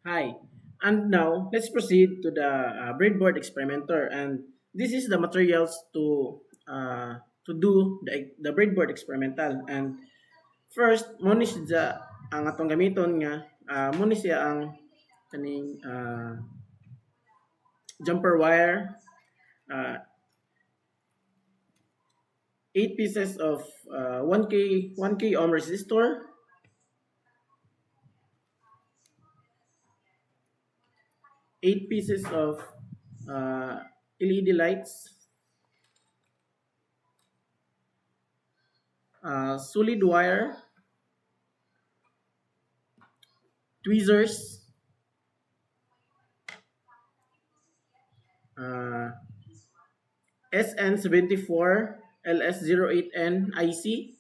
Hi, and now let's proceed to the breadboard experimenter, and this is the materials to do the breadboard experimental. And first, muna siya ang atong gamiton nga muna siya ang kaning jumper wire, uh, 8 pieces of 1K ohm resistor, 8 pieces of uh, LED lights, solid wire, tweezers, uh, SN74 LS08N IC,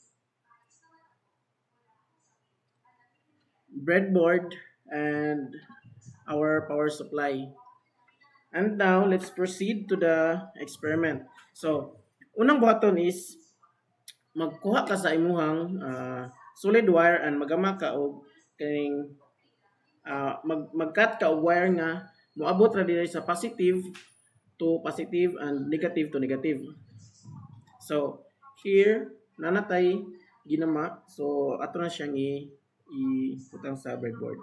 breadboard, and our power supply. And now, let's proceed to the experiment. So, unang button is magkuha ka sa imuhang solid wire and magama ka og kaning mag-cut ka og wire nga moabot ra diri sa positive to positive and negative to negative. So, here, nanatay ginama. So, ato na siyang i-putang sa breadboard.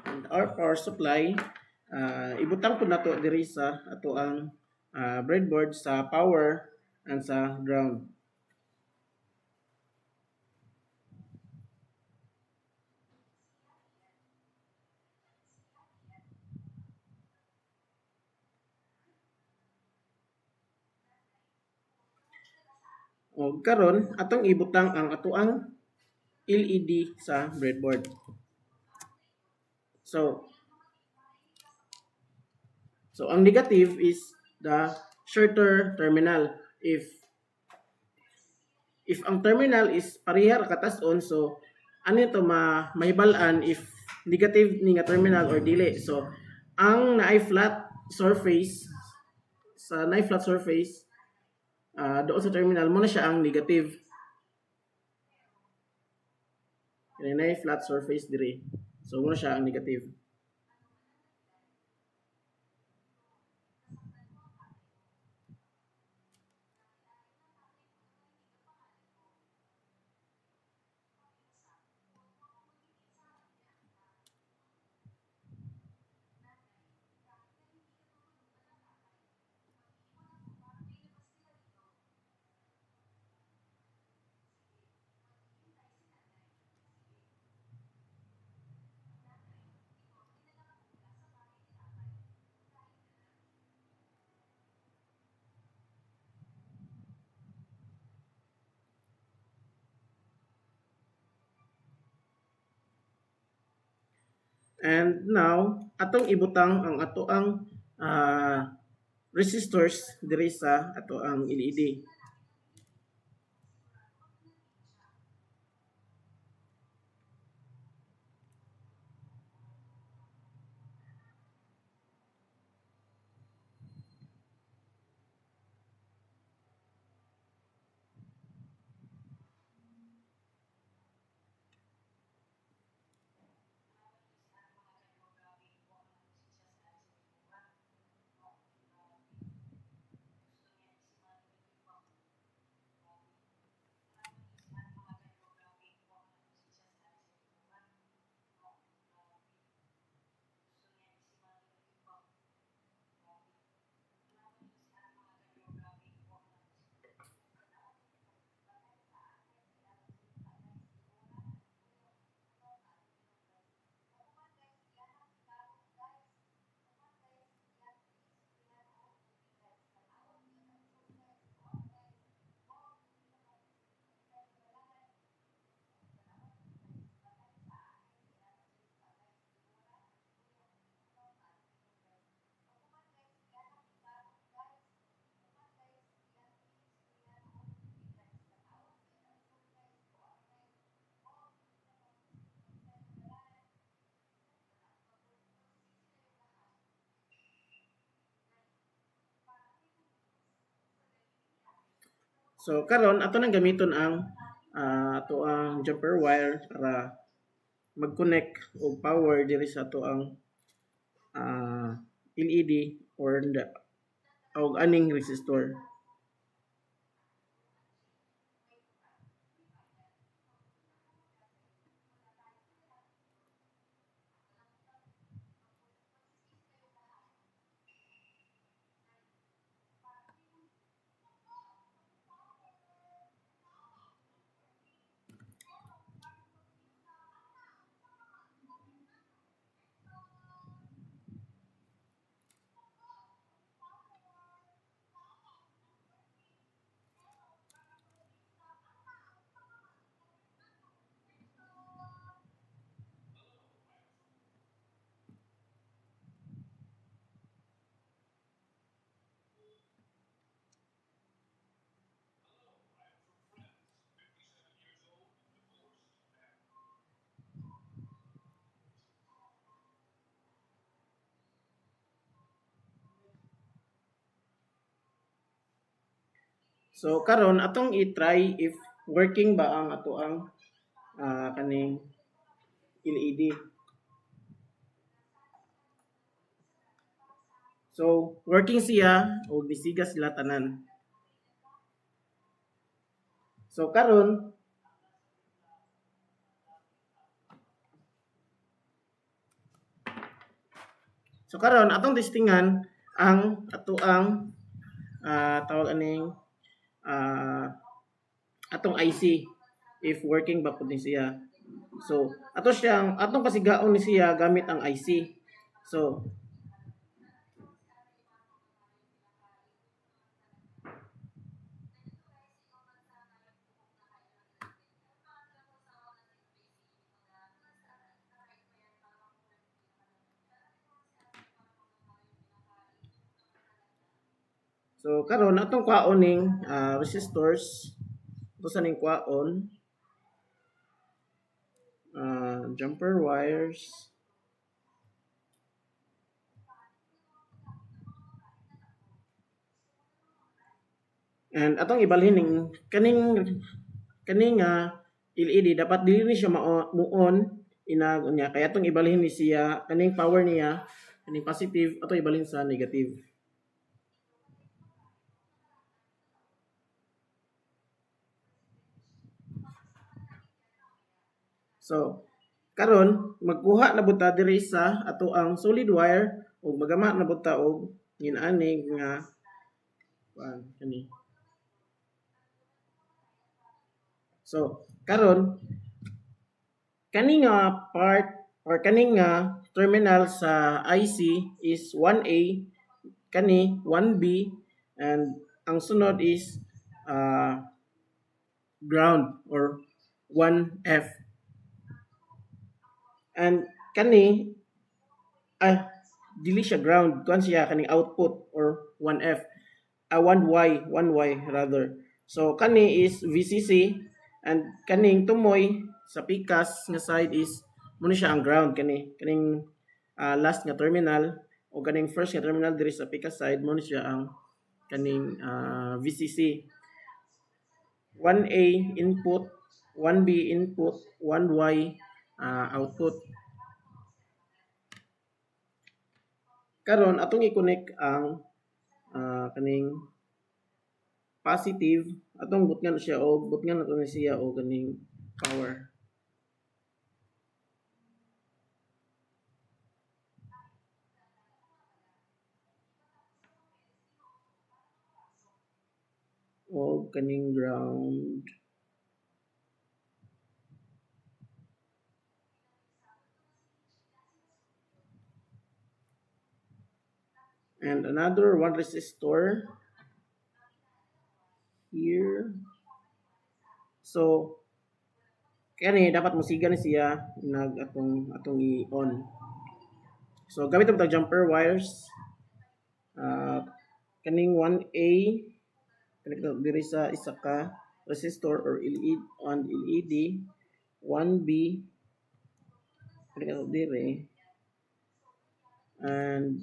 And our power supply, ibutang po nato diri sa ato ang breadboard sa power and sa ground. O karon atong ibutang ang ato ang LED sa breadboard. So, ang negative is the shorter terminal. If ang terminal is parehar katas-on, so ano ito mahibal-an if negative ni nga terminal or dili. So ang naay flat surface doon sa terminal mo na siya ang negative. Kaya naay flat surface diri. So mo na siya ang negative. And now, atong ibutang ang ato ang resistors diri sa ato ang LED. So karon ato nang gamiton ang ato ang jumper wire para mag-connect og power diri sa ato ang ah, LED or og aning resistor. So karon atong i-try if working ba ang ato ang kaning LED. So working siya o bisiga sila tanan. So karon atong testingan ang ato ang tawag aning atong IC if working ba pud ni siya. So ato siyang atong pasigaon ni siya gamit ang IC. So karon atong kwaon ning resistors. Ito sa ning kwaon jumper wires. And atong ibalhin ning kaning LED dapat dili ni siya muon inag niya kaya atong ibalhin ni siya kaning power niya kaning positive atong ibalhin sa negative. So karon magkuha na buta diri sa ato ang solid wire ug magama na buta og ginaani nga kani. So karon kani nga part or kani nga terminal sa IC is 1A, kani 1B, and ang sunod is ground or 1F. And kani dili siya ground, kuan siya kaning output or 1F. 1Y rather. So kani is VCC and kaning tumoy sa pikas nga side is muna siya ang ground kaning last nga terminal o kaning first nga terminal diri sa pikas side muna siya ang kaning VCC. 1A input, 1B input, 1Y output. Karon atong i-connect ang kaning positive atong butngan siya o butngan nato ni siya o kaning power. O kaning ground. And another one resistor here. So kani dapat musiga ni siya nag atong i-on. So gamit ang jumper wires. Kaning 1A connect diri sa isa ka resistor or LED on LED. 1B connect diri and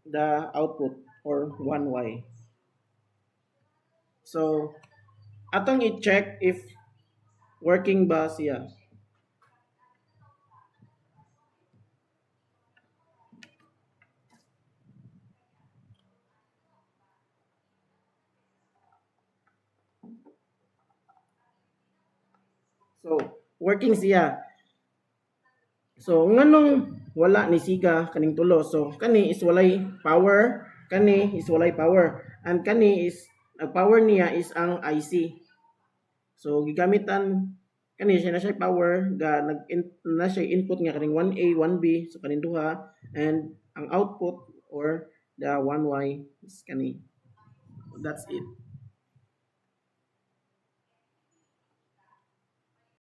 the output or 1Y. So atong i-check if working ba siya. So working siya. So nganong wala ni siga kaning tulo. So kani is walay power, kani is walay power, and kani is ang power niya is ang IC. So gigamitan kani siya na siya power ga na siya input nga kaning 1A, 1B so kaning duha, and ang output or the 1Y is kani. So that's it.